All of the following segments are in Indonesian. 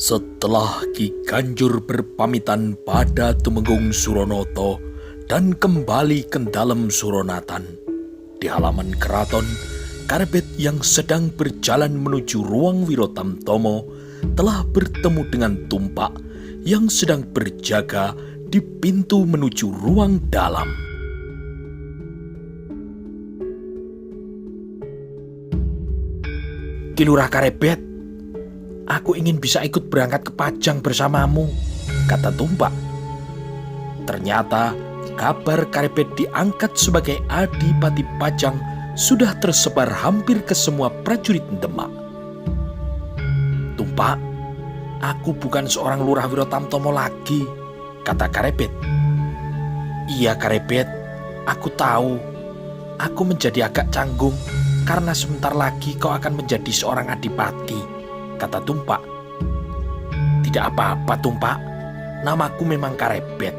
Setelah Ki Ganjur berpamitan pada Tumenggung Suronoto dan kembali ke dalam Suronatan, di halaman keraton, Karebet yang sedang berjalan menuju ruang Wirotamtomo telah bertemu dengan Tumpak yang sedang berjaga di pintu menuju ruang dalam. Ki Lurah Karebet, aku ingin bisa ikut berangkat ke Pajang bersamamu, kata Tumpak. Ternyata kabar Karebet diangkat sebagai Adipati Pajang sudah tersebar hampir ke semua prajurit Demak. Tumpak, aku bukan seorang Lurah Wirotamtomo lagi, kata Karebet. Iya Karebet, aku tahu. Aku menjadi agak canggung karena sebentar lagi kau akan menjadi seorang adipati, kata Tumpak. Tidak apa-apa Tumpak, namaku memang Karebet,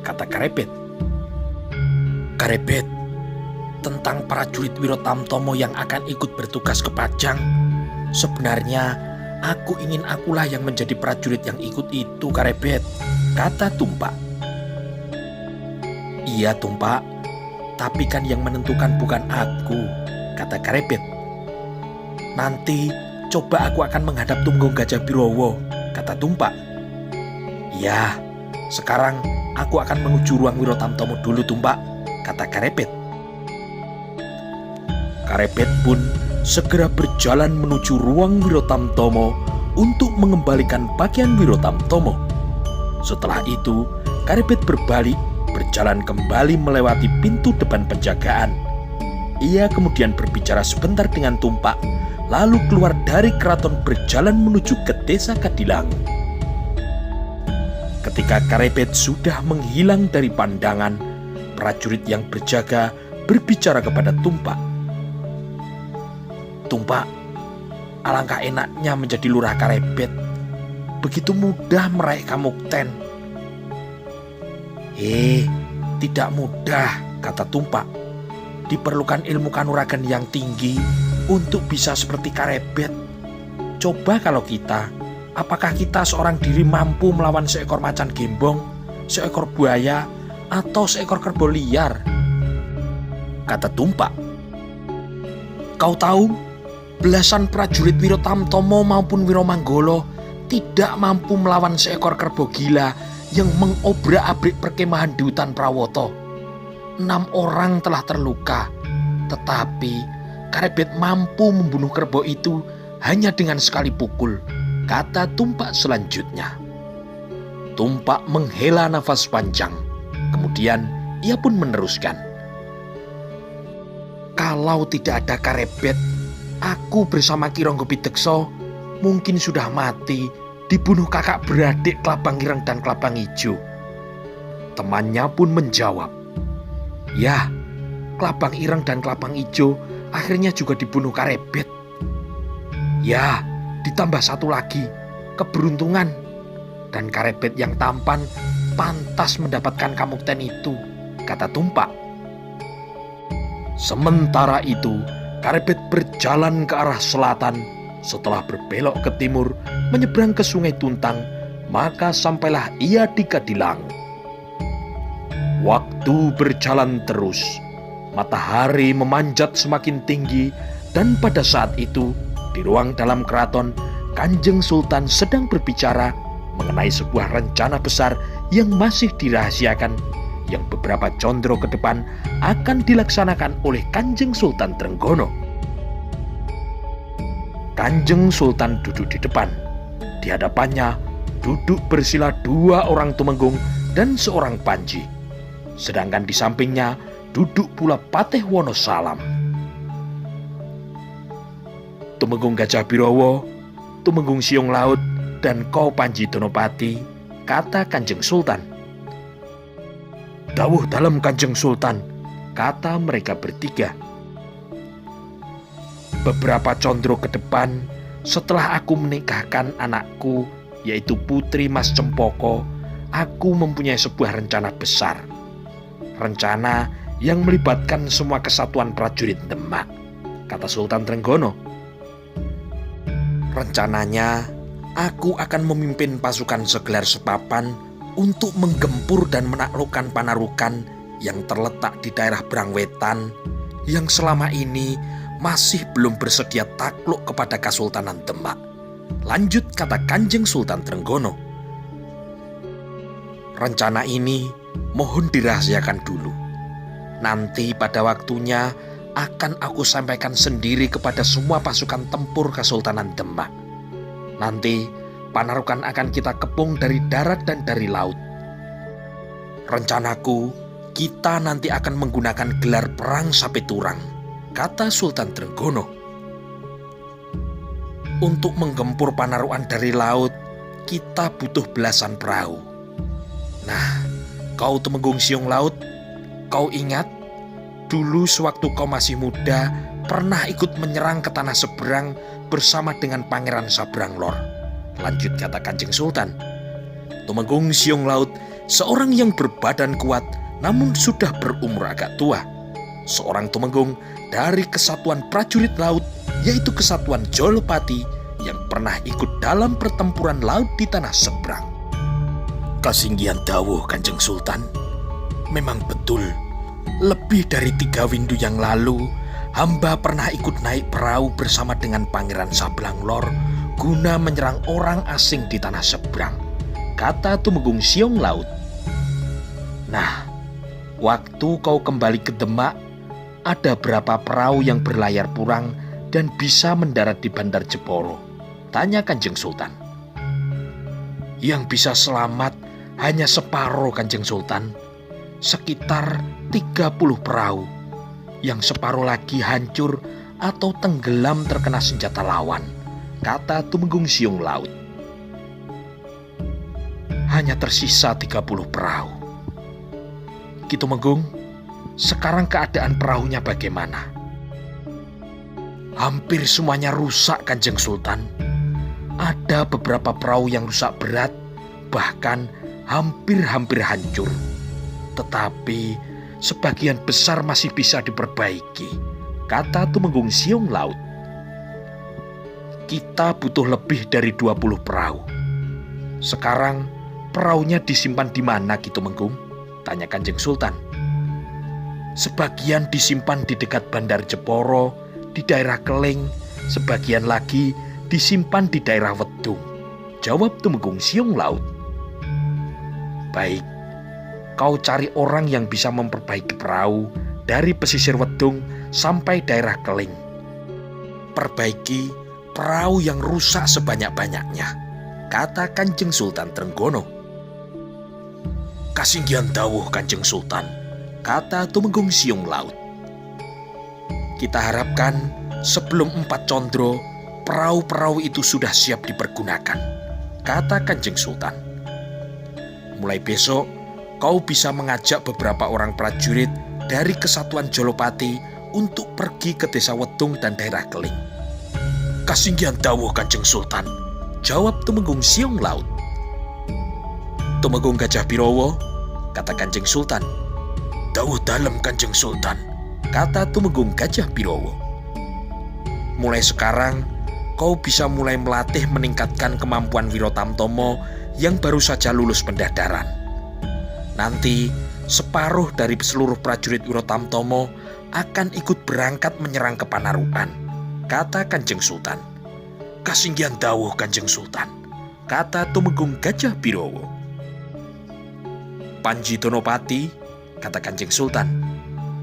kata Karebet. Karebet, tentang prajurit Wirotamtomo yang akan ikut bertugas ke Pajang, sebenarnya aku ingin akulah yang menjadi prajurit yang ikut itu Karebet, kata Tumpak. Iya Tumpak, tapi kan yang menentukan bukan aku, kata Karebet. Nanti coba aku akan menghadap Tumenggung Gajabirowo, kata Tumpak. Ya, sekarang aku akan menuju ruang Wirotamtomo dulu Tumpak, kata Karebet. Karebet pun segera berjalan menuju ruang Wirotamtomo untuk mengembalikan pakaian Wirotamtomo. Setelah itu, Karebet berbalik berjalan kembali melewati pintu depan penjagaan. Ia kemudian berbicara sebentar dengan Tumpak, lalu keluar dari keraton berjalan menuju ke desa Kadilangu. Ketika Karebet sudah menghilang dari pandangan, prajurit yang berjaga berbicara kepada Tumpak. Tumpak, alangkah enaknya menjadi Lurah Karebet. Begitu mudah meraih kamukten. Tidak mudah, kata Tumpak. Diperlukan ilmu kanuragan yang tinggi untuk bisa seperti Karebet. Coba kalau kita, apakah kita seorang diri mampu melawan seekor macan gembong, seekor buaya, atau seekor kerbau liar? Kata Tumpak. Kau tahu, belasan prajurit Wirotamtomo maupun Wiromanggolo tidak mampu melawan seekor kerbau gila yang mengobrak-abrik perkemahan di hutan Prawoto. 6 orang telah terluka, tetapi Karebet mampu membunuh kerbau itu hanya dengan sekali pukul, kata Tumpak selanjutnya. Tumpak menghela nafas panjang, kemudian ia pun meneruskan. Kalau tidak ada Karebet, aku bersama Ki Ronggo Pidekso mungkin sudah mati dibunuh kakak beradik Klabang Ireng dan Klabang Ijo. Temannya pun menjawab, ya, Klabang Ireng dan Klabang Ijo akhirnya juga dibunuh Karebet. Ya, ditambah satu lagi, keberuntungan. Dan Karebet yang tampan pantas mendapatkan kamukten itu, kata Tumpak. Sementara itu, Karebet berjalan ke arah selatan. Setelah berbelok ke timur, menyeberang ke Sungai Tuntang, maka sampailah ia di Kadilangu. Waktu berjalan terus, matahari memanjat semakin tinggi, dan pada saat itu, di ruang dalam keraton, Kanjeng Sultan sedang berbicara mengenai sebuah rencana besar yang masih dirahasiakan, yang beberapa condro ke depan akan dilaksanakan oleh Kanjeng Sultan Trenggono. Kanjeng Sultan duduk di depan. Di hadapannya duduk bersila 2 orang tumenggung dan seorang panji. Sedangkan di sampingnya duduk pula Patih Wonosalam. Tumenggung Gajabirowo, Tumenggung Siung Laut, dan kau Panji Donopati, kata Kanjeng Sultan. Dawuh dalam Kanjeng Sultan, kata mereka bertiga. Beberapa condro ke depan, setelah aku menikahkan anakku, yaitu Putri Mas Cempoko, aku mempunyai sebuah rencana besar. Rencana yang melibatkan semua kesatuan prajurit Demak, kata Sultan Trenggono. Rencananya, Aku akan memimpin pasukan segelar sepapan untuk menggempur dan menaklukkan Panarukan yang terletak di daerah Brangwetan yang selama ini masih belum bersedia takluk kepada Kesultanan Demak. Lanjut kata Kanjeng Sultan Trenggono. Rencana ini mohon dirahasiakan dulu. Nanti pada waktunya akan aku sampaikan sendiri kepada semua pasukan tempur Kesultanan Demak. Nanti Panarukan akan kita kepung dari darat dan dari laut. Rencanaku, kita nanti akan menggunakan gelar perang Sapeturang, kata Sultan Trenggono. Untuk menggempur Panarukan dari laut, kita butuh belasan perahu. Nah, kau Tumenggung Siung Laut, kau ingat? Dulu sewaktu kau masih muda, pernah ikut menyerang ke tanah seberang bersama dengan Pangeran Sabranglor. Lanjut kata Kanjeng Sultan. Tumenggung Siung Laut, seorang yang berbadan kuat namun sudah berumur agak tua. Seorang tumenggung dari kesatuan prajurit laut, yaitu kesatuan Jolopati yang pernah ikut dalam pertempuran laut di tanah seberang. Kasinggihan dawuh Kanjeng Sultan. Memang betul, lebih dari 3 windu yang lalu, hamba pernah ikut naik perahu bersama dengan Pangeran Sabranglor guna menyerang orang asing di tanah seberang, kata Tumenggung Siung Laut. Nah, waktu kau kembali ke Demak, ada berapa perahu yang berlayar Purang dan bisa mendarat di Bandar Jeporo? Tanya Kanjeng Sultan. Yang bisa selamat hanya separuh Kanjeng Sultan, sekitar 30 perahu. Yang separuh lagi hancur atau tenggelam terkena senjata lawan, kata Tumenggung Siung Laut. Hanya tersisa 30 perahu. Ki Tumenggung, sekarang keadaan perahunya bagaimana? Hampir semuanya rusak Kanjeng Sultan. Ada beberapa perahu yang rusak berat, bahkan hampir hancur. Tetapi sebagian besar masih bisa diperbaiki, kata Tumenggung Siung Laut. Kita butuh lebih dari 20 perahu. Sekarang perahunya disimpan di mana Ki Tumenggung? Tanya Kanjeng Sultan. Sebagian disimpan di dekat Bandar Jeporo, di daerah Keling, sebagian lagi disimpan di daerah Wedung, jawab Tumenggung Siung Laut. Baik, kau cari orang yang bisa memperbaiki perahu dari pesisir Wedung sampai daerah Keling. Perbaiki perahu yang rusak sebanyak-banyaknya, kata Kanjeng Sultan Trenggono. Kasinggihan dawuh Kanjeng Sultan, kata Tumenggung Siung Laut. Kita harapkan sebelum 4 Condro, perahu-perahu itu sudah siap dipergunakan, kata Kanjeng Sultan. Mulai besok, kau bisa mengajak beberapa orang prajurit dari kesatuan Jolopati untuk pergi ke desa Wedung dan daerah Keling. Kasinggihan dawuh Kanjeng Sultan, jawab Tumenggung Siung Laut. Tumenggung Gajah Birowo, kata Kanjeng Sultan. Dawuh dalem Kanjeng Sultan, kata Tumenggung Gajah Birowo. Mulai sekarang, kau bisa mulai melatih meningkatkan kemampuan Wirotamtomo yang baru saja lulus pendadaran. Nanti, separuh dari seluruh prajurit Wirotamtomo akan ikut berangkat menyerang ke Panarukan, kata Kanjeng Sultan. Kasinggihan dawuh Kanjeng Sultan, kata Tumenggung Gajah Birowo. Panji Donopati, kata Kanjeng Sultan.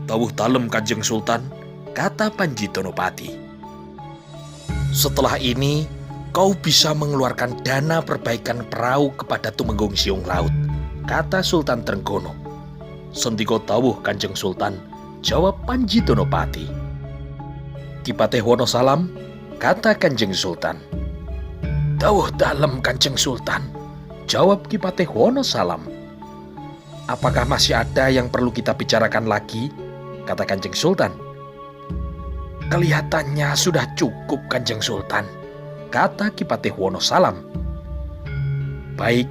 Dawuh dalem Kanjeng Sultan, kata Panji Donopati. Setelah ini, kau bisa mengeluarkan dana perbaikan perahu kepada Tumenggung Siung Laut, kata Sultan Trenggono. Sendika dawuh Kanjeng Sultan, jawab Panji Donopati. Ki Patih Wonosalam, kata Kanjeng Sultan. Dawuh dalem Kanjeng Sultan, jawab Ki Patih Wonosalam. Apakah masih ada yang perlu kita bicarakan lagi? Kata Kanjeng Sultan. Kelihatannya sudah cukup Kanjeng Sultan, kata Ki Patih Wonosalam. Baik,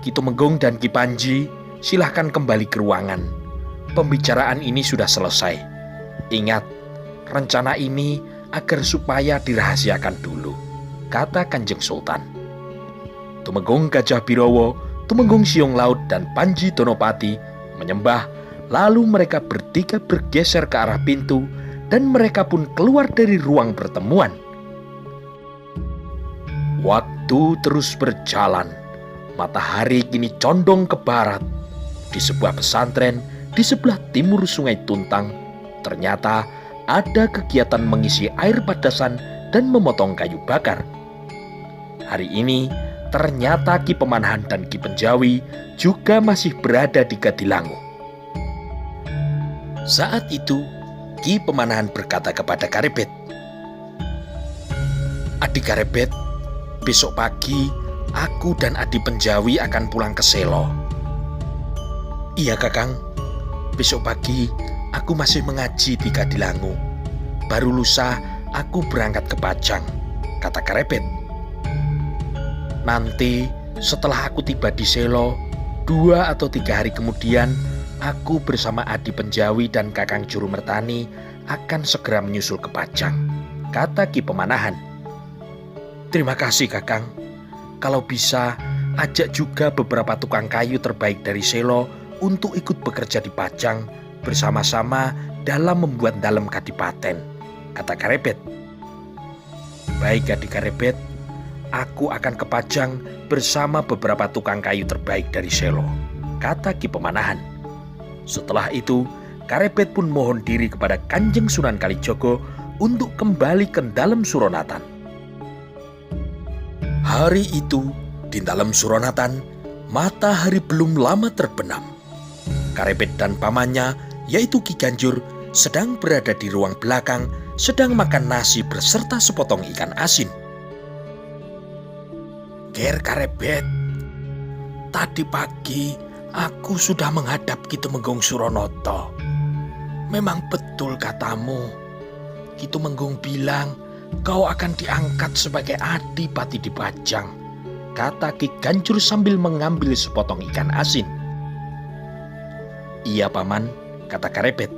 Ki Tumenggung dan Ki Panji, silahkan kembali ke ruangan. Pembicaraan ini sudah selesai. Ingat, rencana ini agar supaya dirahasiakan dulu, kata Kanjeng Sultan. Tumenggung Gajah Birowo, Tumenggung Siung Laut, dan Panji Donopati menyembah. Lalu mereka bertiga bergeser ke arah pintu dan mereka pun keluar dari ruang pertemuan. Waktu terus berjalan. Matahari kini condong ke barat. Di sebuah pesantren di sebelah timur Sungai Tuntang, ternyata ada kegiatan mengisi air padasan dan memotong kayu bakar. Hari ini ternyata Ki Pemanahan dan Ki Penjawi juga masih berada di Gadilangu. Saat itu Ki Pemanahan berkata kepada Karebet, "Adik Karebet, besok pagi aku dan Adi Penjawi akan pulang ke Selo." "Iya Kakang, besok pagi aku masih mengaji di Gadilangu. Baru lusa aku berangkat ke Pajang," kata Karebet. "Nanti setelah aku tiba di Selo, 2 atau 3 hari kemudian, aku bersama Adi Penjawi dan Kakang Jurumertani akan segera menyusul ke Pajang," kata Ki Pemanahan. "Terima kasih Kakang. Kalau bisa, ajak juga beberapa tukang kayu terbaik dari Selo untuk ikut bekerja di Pajang bersama-sama dalam membuat dalem kadipaten," kata Karebet. "Baik Adik Karebet, aku akan ke Pajang bersama beberapa tukang kayu terbaik dari Selo," kata Ki Pemanahan. Setelah itu, Karebet pun mohon diri kepada Kanjeng Sunan Kalijogo untuk kembali ke dalam Suronatan. Hari itu, di dalam Suronatan, matahari belum lama terbenam. Karebet dan pamannya, yaitu Ki Ganjur, sedang berada di ruang belakang, sedang makan nasi berserta sepotong ikan asin. "Ger Karebet, tadi pagi aku sudah menghadap Ki Tumenggung Suronoto. Memang betul katamu. Ki Tumenggung bilang kau akan diangkat sebagai adipati di Pajang," kata Ki Ganjur sambil mengambil sepotong ikan asin. "Iya Paman," kata Karebet.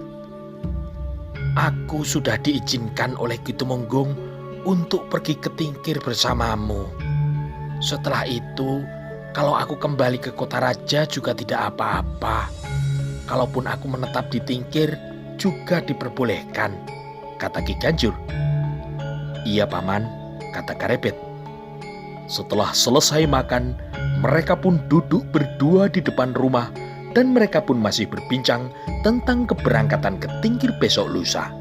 "Aku sudah diizinkan oleh Ki Tumenggung untuk pergi ke Tingkir bersamamu. Setelah itu, kalau aku kembali ke Kota Raja juga tidak apa-apa. Kalaupun aku menetap di Tingkir juga diperbolehkan," kata Ki Ganjur. "Iya Paman," kata Karebet. Setelah selesai makan, mereka pun duduk berdua di depan rumah dan mereka pun masih berbincang tentang keberangkatan ke Tingkir besok lusa.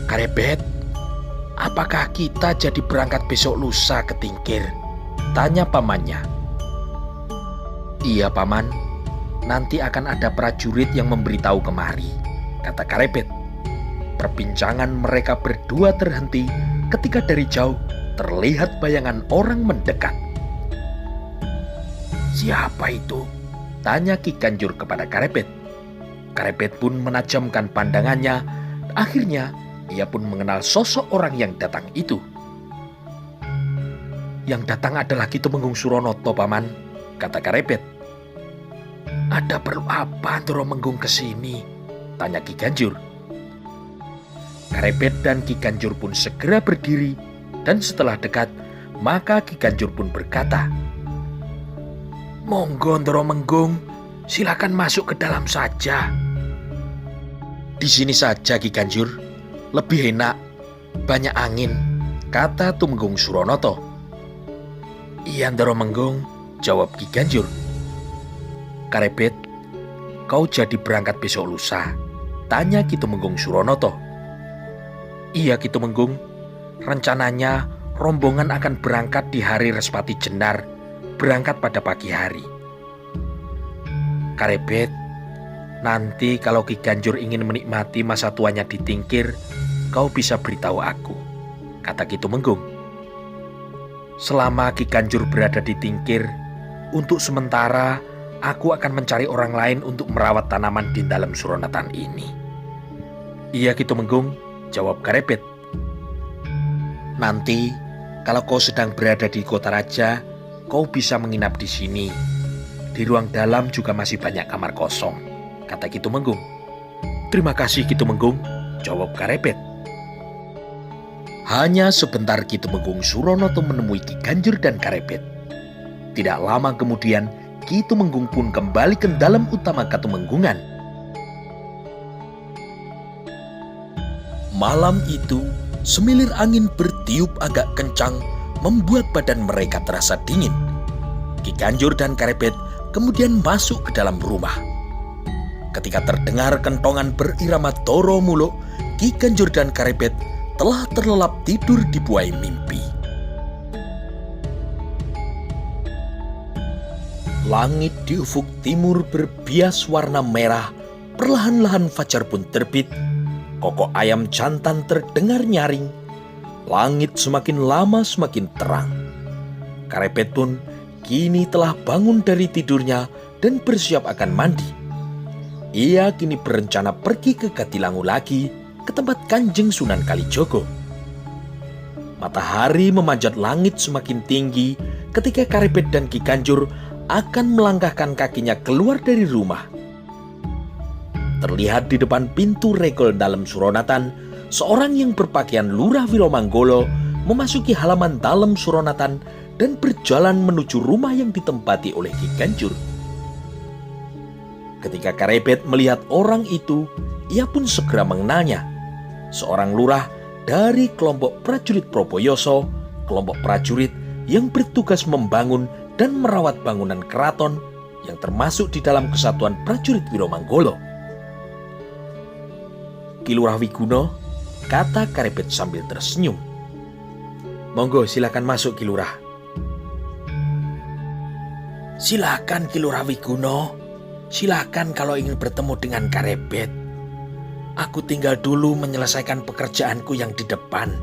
"Karebet, apakah kita jadi berangkat besok lusa ke Tingkir?" tanya pamannya. "Iya Paman, nanti akan ada prajurit yang memberitahu kemari," kata Karebet. Perbincangan mereka berdua terhenti ketika dari jauh terlihat bayangan orang mendekat. "Siapa itu?" tanya Ki Ganjur kepada Karebet. Karebet pun menajamkan pandangannya. Akhirnya ia pun mengenal sosok orang yang datang itu. "Yang datang adalah Ki Tumenggung Suronoto Paman," kata Karebet. "Ada perlu apa Ndoro Menggung kesini?" tanya Ki Ganjur. Karebet dan Ki Ganjur pun segera berdiri dan setelah dekat maka Ki Ganjur pun berkata, "Monggo Ndoro Menggung, silakan masuk ke dalam saja." "Di sini saja Ki Ganjur, lebih enak, banyak angin," kata Tumenggung Suronoto. "Iya Ndoro Menggung," jawab Ki Ganjur. "Karebet, kau jadi berangkat besok lusa?" tanya Ki Tumenggung Suronoto. "Iya Ki Tumenggung, rencananya rombongan akan berangkat di hari Respati Jenar, berangkat pada pagi hari." "Karebet, nanti kalau Ki Ganjur ingin menikmati masa tuanya di Tingkir, kau bisa beritahu aku," kata Ki Tumenggung. "Selama Ki Ganjur berada di Tingkir, untuk sementara aku akan mencari orang lain untuk merawat tanaman di dalam Suronatan ini." "Iya Ki Tumenggung," jawab Karebet. "Nanti kalau kau sedang berada di Kota Raja, kau bisa menginap di sini. Di ruang dalam juga masih banyak kamar kosong," kata Ki Tumenggung. "Terima kasih Ki Tumenggung," jawab Karebet. Hanya sebentar Ki Tumenggung Suronoto menemui Ki Ganjur dan Karebet. Tidak lama kemudian, Ki Tumenggung pun kembali ke dalam utama Katumenggungan. Malam itu, semilir angin bertiup agak kencang, membuat badan mereka terasa dingin. Ki Ganjur dan Karebet kemudian masuk ke dalam rumah. Ketika terdengar kentongan berirama Doro Muluk, Ki Ganjur dan Karebet telah terlelap tidur di buai mimpi. Langit di ufuk timur berbias warna merah, perlahan-lahan fajar pun terbit. Kokok ayam jantan terdengar nyaring. Langit semakin lama semakin terang. Karebet pun kini telah bangun dari tidurnya dan bersiap akan mandi. Ia kini berencana pergi ke Katilangu lagi, ke tempat Kanjeng Sunan Kalijogo. Matahari memanjat langit semakin tinggi ketika Karebet dan Ki Ganjur akan melangkahkan kakinya keluar dari rumah. Terlihat di depan pintu regol dalam Suronatan, seorang yang berpakaian Lurah Wiromanggolo memasuki halaman dalam Suronatan dan berjalan menuju rumah yang ditempati oleh Ki Ganjur. Ketika Karebet melihat orang itu, ia pun segera mengenalnya. Seorang lurah dari kelompok prajurit Propoyoso, kelompok prajurit yang bertugas membangun dan merawat bangunan keraton yang termasuk di dalam kesatuan prajurit Wiromanggolo. Ki Lurah Wiguno, kata Karebet sambil tersenyum. Monggo silakan masuk Ki Lurah. Silakan Ki Lurah Wiguno, silakan kalau ingin bertemu dengan Karebet. Aku tinggal dulu menyelesaikan pekerjaanku yang di depan,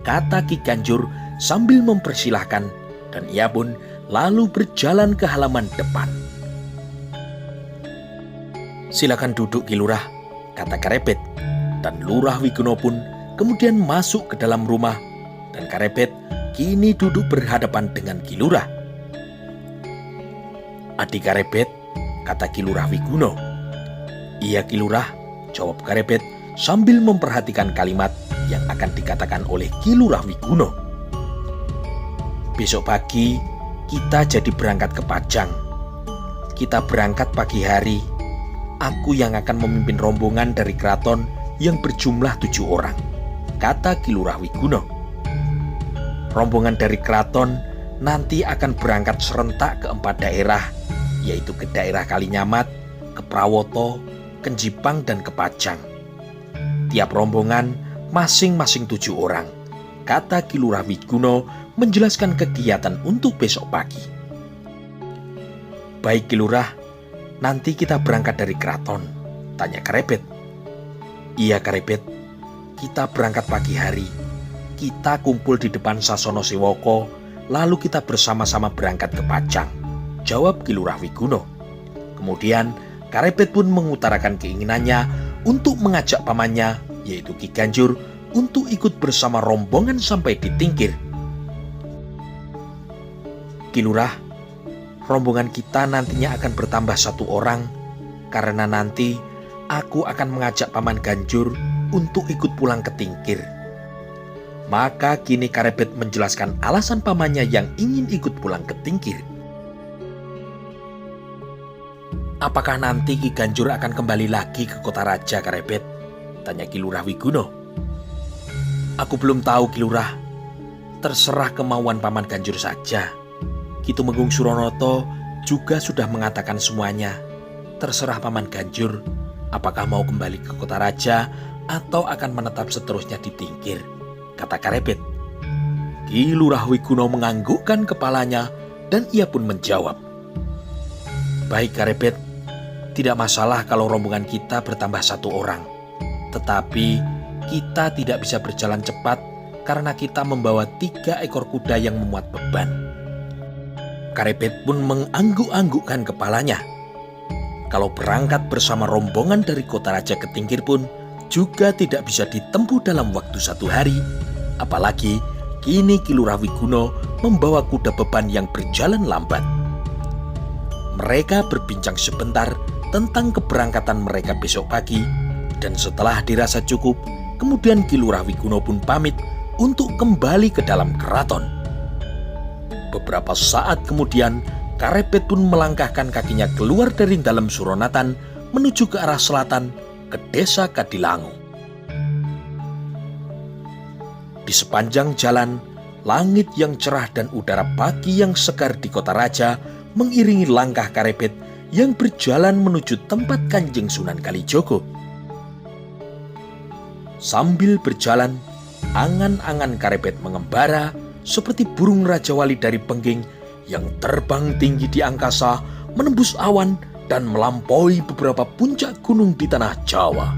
kata Ki Ganjur sambil mempersilahkan, dan ia pun lalu berjalan ke halaman depan. Silakan duduk Ki Lurah, kata Karebet, dan Lurah Wiguno pun kemudian masuk ke dalam rumah, dan Karebet kini duduk berhadapan dengan Ki Lurah. Adik Karebet, kata Ki Lurah Wiguno. Iya Ki Lurah, jawab Karebet sambil memperhatikan kalimat yang akan dikatakan oleh Ki Lurah Wiguno. Besok pagi kita jadi berangkat ke Pajang. Kita berangkat pagi hari. Aku yang akan memimpin rombongan dari keraton yang berjumlah 7 orang, kata Ki Lurah Wiguno. Rombongan dari keraton nanti akan berangkat serentak ke 4 daerah, yaitu ke daerah Kalinyamat, ke Prawoto, Kenjipang, dan ke Pajang. Tiap rombongan masing-masing 7 orang, kata Ki Lurah Wiguno menjelaskan kegiatan untuk besok pagi. Baik Ki Lurah, nanti kita berangkat dari keraton, tanya Karebet. Iya Karebet, kita berangkat pagi hari. Kita kumpul di depan Sasono Sewoko, lalu kita bersama-sama berangkat ke Pajang, jawab Ki Lurah Wiguno. Kemudian Karebet pun mengutarakan keinginannya untuk mengajak pamannya, yaitu Ki Ganjur, untuk ikut bersama rombongan sampai di Tingkir. Ki Lurah, rombongan kita nantinya akan bertambah 1 orang, karena nanti aku akan mengajak Paman Ganjur untuk ikut pulang ke Tingkir. Maka kini Karebet menjelaskan alasan pamannya yang ingin ikut pulang ke Tingkir. Apakah nanti Ki Ganjur akan kembali lagi ke kota raja Karebet? Tanya Ki Lurah Wiguno. Aku belum tahu Ki Lurah. Terserah kemauan Paman Ganjur saja. Ki Tumenggung Suronoto juga sudah mengatakan semuanya. Terserah Paman Ganjur, apakah mau kembali ke kota raja atau akan menetap seterusnya di Tingkir, kata Karebet. Ki Lurah Wiguno menganggukkan kepalanya dan ia pun menjawab. Baik Karebet, tidak masalah kalau rombongan kita bertambah 1 orang. Tetapi kita tidak bisa berjalan cepat karena kita membawa 3 ekor kuda yang memuat beban. Karebet pun mengangguk-anggukkan kepalanya. Kalau berangkat bersama rombongan dari kota raja ke Tingkir pun juga tidak bisa ditempuh dalam waktu 1 hari. Apalagi kini Ki Lurah Wiguno membawa kuda beban yang berjalan lambat. Mereka berbincang sebentar tentang keberangkatan mereka besok pagi, dan setelah dirasa cukup, kemudian Ki Lurah Wiguno pun pamit untuk kembali ke dalam keraton. Beberapa saat kemudian, Karepet pun melangkahkan kakinya keluar dari dalam Suronatan menuju ke arah selatan ke desa Kadilangu. Di sepanjang jalan, langit yang cerah dan udara pagi yang segar di kota raja mengiringi langkah Karepet yang berjalan menuju tempat Kanjeng Sunan Kalijogo. Sambil berjalan, angan-angan Karepet mengembara seperti burung Raja Wali dari Pengging yang terbang tinggi di angkasa, menembus awan dan melampaui beberapa puncak gunung di tanah Jawa.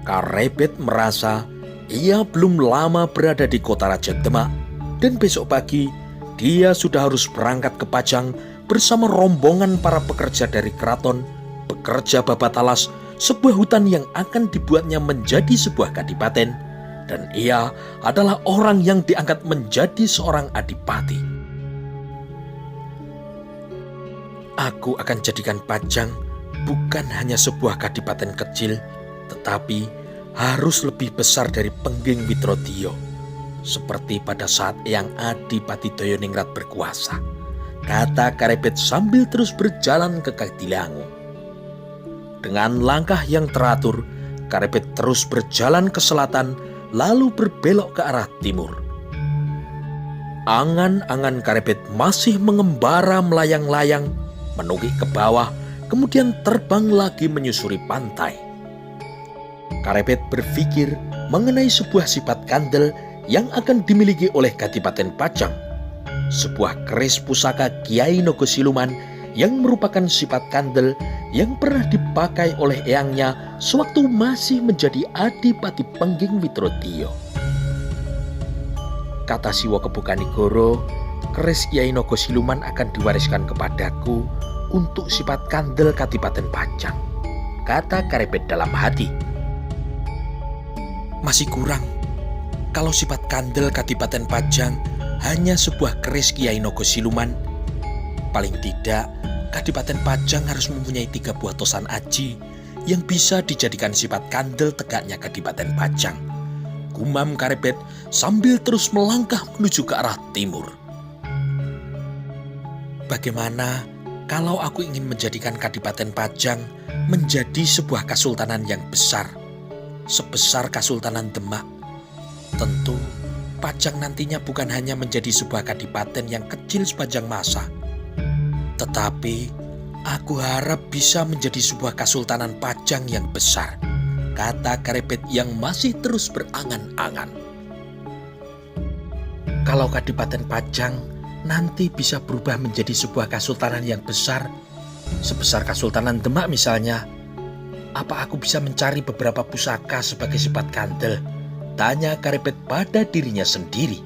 Karepet merasa ia belum lama berada di kota Raja Demak, dan besok pagi dia sudah harus berangkat ke Pajang bersama rombongan para pekerja dari keraton, bekerja babat alas, sebuah hutan yang akan dibuatnya menjadi sebuah kadipaten, dan ia adalah orang yang diangkat menjadi seorang adipati. Aku akan jadikan Pajang bukan hanya sebuah kadipaten kecil, tetapi harus lebih besar dari Pengging Witrodiyo, seperti pada saat Eyang Adipati Dayoningrat berkuasa, kata Karepet sambil terus berjalan ke Kadilangu. Dengan langkah yang teratur, Karepet terus berjalan ke selatan, lalu berbelok ke arah timur. Angan-angan Karepet masih mengembara melayang-layang, menukik ke bawah, kemudian terbang lagi menyusuri pantai. Karepet berpikir mengenai sebuah sifat kandel yang akan dimiliki oleh Kadipaten Pajang, sebuah keris pusaka Kiai Nogosiluman yang merupakan sifat kandel yang pernah dipakai oleh eyangnya sewaktu masih menjadi Adipati Pengging Witrodiyo. Kata Siwa Kebukanigoro, keris Kiai Nogosiluman akan diwariskan kepadaku untuk sifat kandel Kadipaten Pajang, kata Karepet dalam hati. Masih kurang kalau sifat kandel Kadipaten Pajang hanya sebuah keris Kiai Nogosiluman. Paling tidak, Kadipaten Pajang harus mempunyai 3 buah tosan aji yang bisa dijadikan sifat kandel tegaknya Kadipaten Pajang, gumam Karepet sambil terus melangkah menuju ke arah timur. Bagaimana kalau aku ingin menjadikan Kadipaten Pajang menjadi sebuah kasultanan yang besar, sebesar Kasultanan Demak? Tentu, Pajang nantinya bukan hanya menjadi sebuah kadipaten yang kecil sepanjang masa, tetapi aku harap bisa menjadi sebuah Kasultanan Pajang yang besar, kata Karepet yang masih terus berangan-angan. Kalau Kadipaten Pajang nanti bisa berubah menjadi sebuah kasultanan yang besar, sebesar Kasultanan Demak misalnya, apa aku bisa mencari beberapa pusaka sebagai sifat kandel? Tanya Karepet pada dirinya sendiri.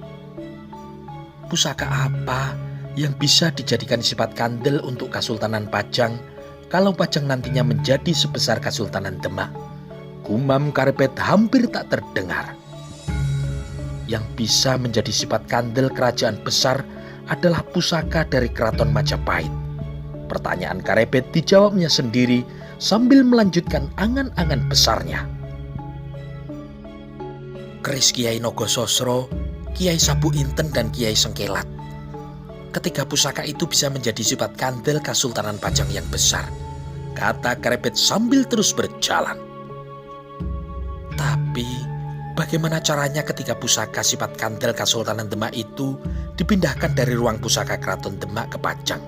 Pusaka apa yang bisa dijadikan sifat kandel untuk Kasultanan Pajang kalau Pajang nantinya menjadi sebesar Kasultanan Demak? Gumam Karepet hampir tak terdengar. Yang bisa menjadi sifat kandel kerajaan besar adalah pusaka dari Keraton Majapahit. Pertanyaan Karepet dijawabnya sendiri sambil melanjutkan angan-angan besarnya. Keris Kiai Nogososro, Kiai Sabu Inten, dan Kiai Sengkelat. Ketiga pusaka itu bisa menjadi sifat kandel Kasultanan Pajang yang besar, kata Karepet sambil terus berjalan. Tapi bagaimana caranya ketika pusaka sifat kandel Kasultanan Demak itu dipindahkan dari ruang pusaka Keraton Demak ke Pajang?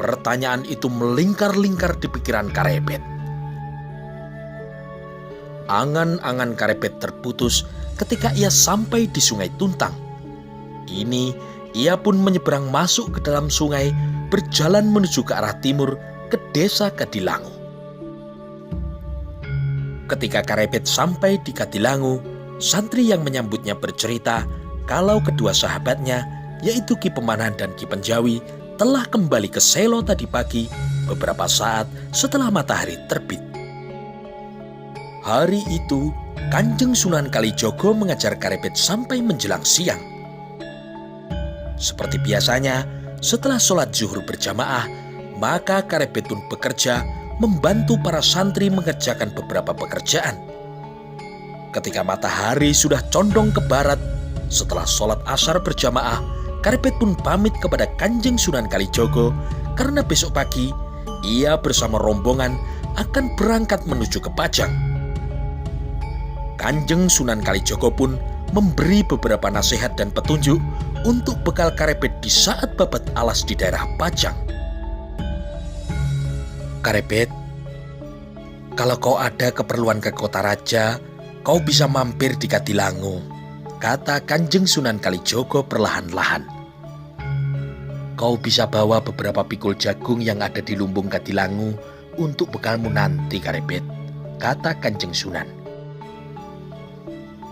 Pertanyaan itu melingkar-lingkar di pikiran Karepet. Angan-angan Karepet terputus ketika ia sampai di Sungai Tuntang. Ini ia pun menyeberang masuk ke dalam sungai, berjalan menuju ke arah timur ke desa Kadilangu. Ketika Karepet sampai di Kadilangu, santri yang menyambutnya bercerita kalau kedua sahabatnya, yaitu Ki Pemanahan dan Ki Penjawi, telah kembali ke Selo tadi pagi beberapa saat setelah matahari terbit. Hari itu, Kanjeng Sunan Kalijogo mengajar Karepet sampai menjelang siang. Seperti biasanya, setelah sholat zuhur berjamaah, maka Karepet pun bekerja membantu para santri mengerjakan beberapa pekerjaan. Ketika matahari sudah condong ke barat, setelah sholat asar berjamaah, Karepet pun pamit kepada Kanjeng Sunan Kalijogo karena besok pagi ia bersama rombongan akan berangkat menuju ke Pajang. Kanjeng Sunan Kalijogo pun memberi beberapa nasihat dan petunjuk untuk bekal Karepet di saat babat alas di daerah Pajang. "Karepet, kalau kau ada keperluan ke kota raja, kau bisa mampir di Kadilangu," kata Kanjeng Sunan Kalijogo perlahan-lahan. "Kau bisa bawa beberapa pikul jagung yang ada di lumbung Kadilangu untuk bekalmu nanti, Karepet," kata Kanjeng Sunan.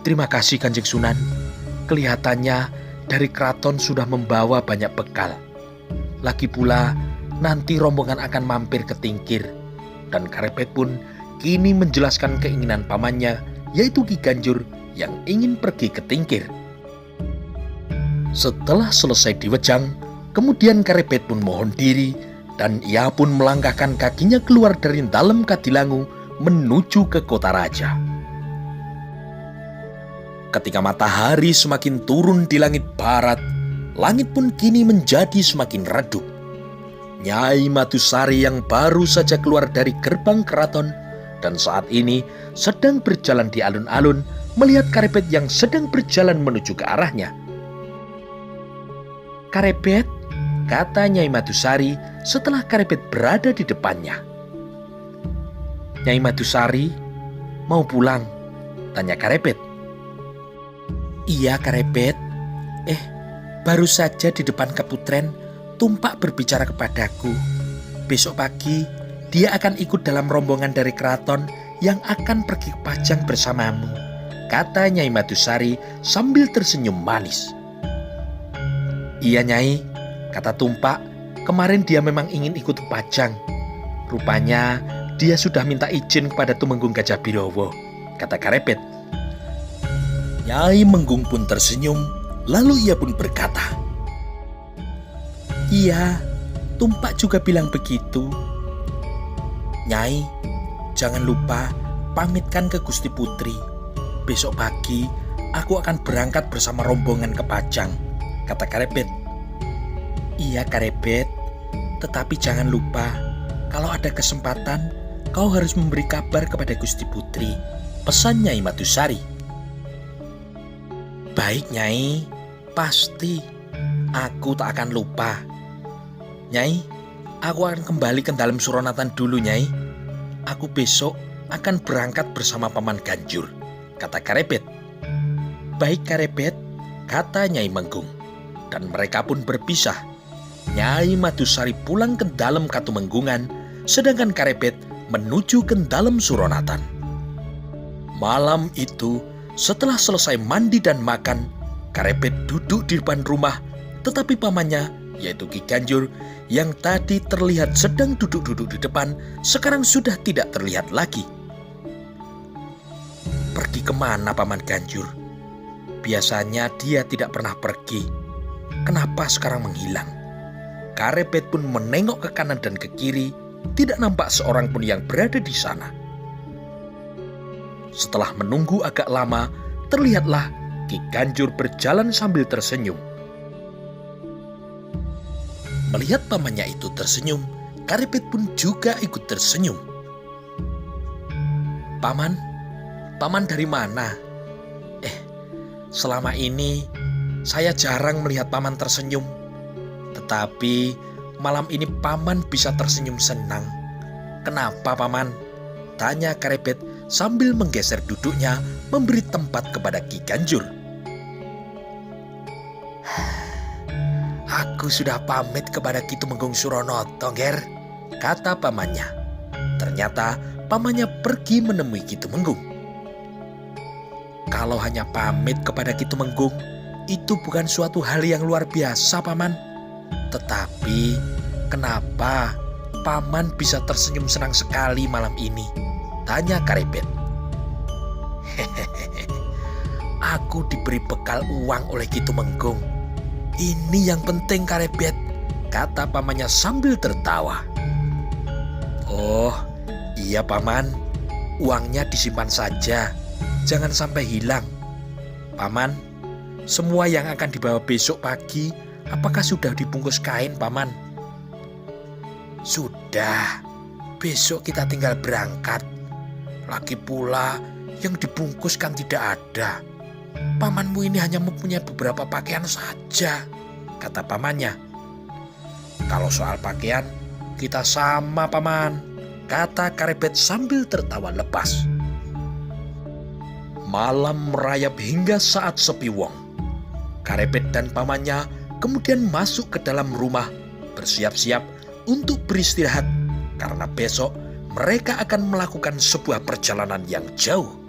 "Terima kasih Kanjeng Sunan. Kelihatannya dari keraton sudah membawa banyak bekal. Lagi pula nanti rombongan akan mampir ke Tingkir." Dan Karepet pun kini menjelaskan keinginan pamannya, yaitu Ki Ganjur yang ingin pergi ke Tingkir. Setelah selesai diwejang, kemudian Karepet pun mohon diri dan ia pun melangkahkan kakinya keluar dari dalam Kadilangu menuju ke kota raja. Ketika matahari semakin turun di langit barat, langit pun kini menjadi semakin redup. Nyai Madusari yang baru saja keluar dari gerbang keraton dan saat ini sedang berjalan di alun-alun melihat Karepet yang sedang berjalan menuju ke arahnya. "Karepet," kata Nyai Madusari setelah Karepet berada di depannya. "Nyai Madusari, mau pulang?" tanya Karepet. "Iya Karepet. Baru saja di depan Keputren, Tumpak berbicara kepadaku. Besok pagi dia akan ikut dalam rombongan dari keraton yang akan pergi ke Pajang bersamamu," kata Nyai Madusari sambil tersenyum manis. "Iya Nyai," kata Tumpak, "kemarin dia memang ingin ikut ke Pajang. Rupanya dia sudah minta izin kepada Tumenggung Gajah Birowo," kata Karepet. Nyai Menggung pun tersenyum, lalu ia pun berkata, "Iya, Tumpak juga bilang begitu. Nyai, jangan lupa pamitkan ke Gusti Putri. Besok pagi aku akan berangkat bersama rombongan ke Pajang," kata Karepet. "Iya Karepet, tetapi jangan lupa kalau ada kesempatan kau harus memberi kabar kepada Gusti Putri," pesan Nyai Madusari. "Baik Nyai, pasti. Aku tak akan lupa. Nyai, aku akan kembali ke dalam Suronatan dulu Nyai. Aku besok akan berangkat bersama Paman Ganjur," kata Karepet. "Baik Karepet," kata Nyai Menggung. Dan mereka pun berpisah. Nyai Madusari pulang ke dalam Katumenggungan, sedangkan Karepet menuju ke dalam Suronatan. Malam itu, setelah selesai mandi dan makan, Karepet duduk di depan rumah, tetapi pamannya, yaitu Ki Ganjur, yang tadi terlihat sedang duduk-duduk di depan, sekarang sudah tidak terlihat lagi. "Pergi kemana Paman Ganjur? Biasanya dia tidak pernah pergi. Kenapa sekarang menghilang?" Karepet pun menengok ke kanan dan ke kiri, tidak nampak seorang pun yang berada di sana. Setelah menunggu agak lama, terlihatlah Ki Ganjur berjalan sambil tersenyum. Melihat pamannya itu tersenyum, Karepet pun juga ikut tersenyum. "Paman, Paman dari mana? Selama ini saya jarang melihat Paman tersenyum. Tetapi malam ini Paman bisa tersenyum senang. Kenapa Paman?" tanya Karepet sambil menggeser duduknya memberi tempat kepada Ki Ganjur. "Aku sudah pamit kepada Ki Tumenggung Suronoto, Ger," kata pamannya. Ternyata pamannya pergi menemui Ki Tumenggung. "Kalau hanya pamit kepada Ki Tumenggung, itu bukan suatu hal yang luar biasa, Paman. Tetapi kenapa Paman bisa tersenyum senang sekali malam ini?" tanya Karepet. "Aku diberi bekal uang oleh Ki Tumenggung. Ini yang penting Karepet," kata pamannya sambil tertawa. "Oh, iya Paman, uangnya disimpan saja. jangan sampai hilang. Paman, semua yang akan dibawa besok pagi, apakah sudah dibungkus kain, Paman? Sudah, besok kita tinggal berangkat. Lagi pula, yang dibungkus kan tidak ada. Pamanmu ini hanya mempunyai beberapa pakaian saja, kata pamannya. Kalau soal pakaian, kita sama, Paman, kata Karebet sambil tertawa lepas. Malam merayap hingga saat sepi wong. Karebet dan pamannya kemudian masuk ke dalam rumah, bersiap-siap untuk beristirahat karena besok mereka akan melakukan sebuah perjalanan yang jauh.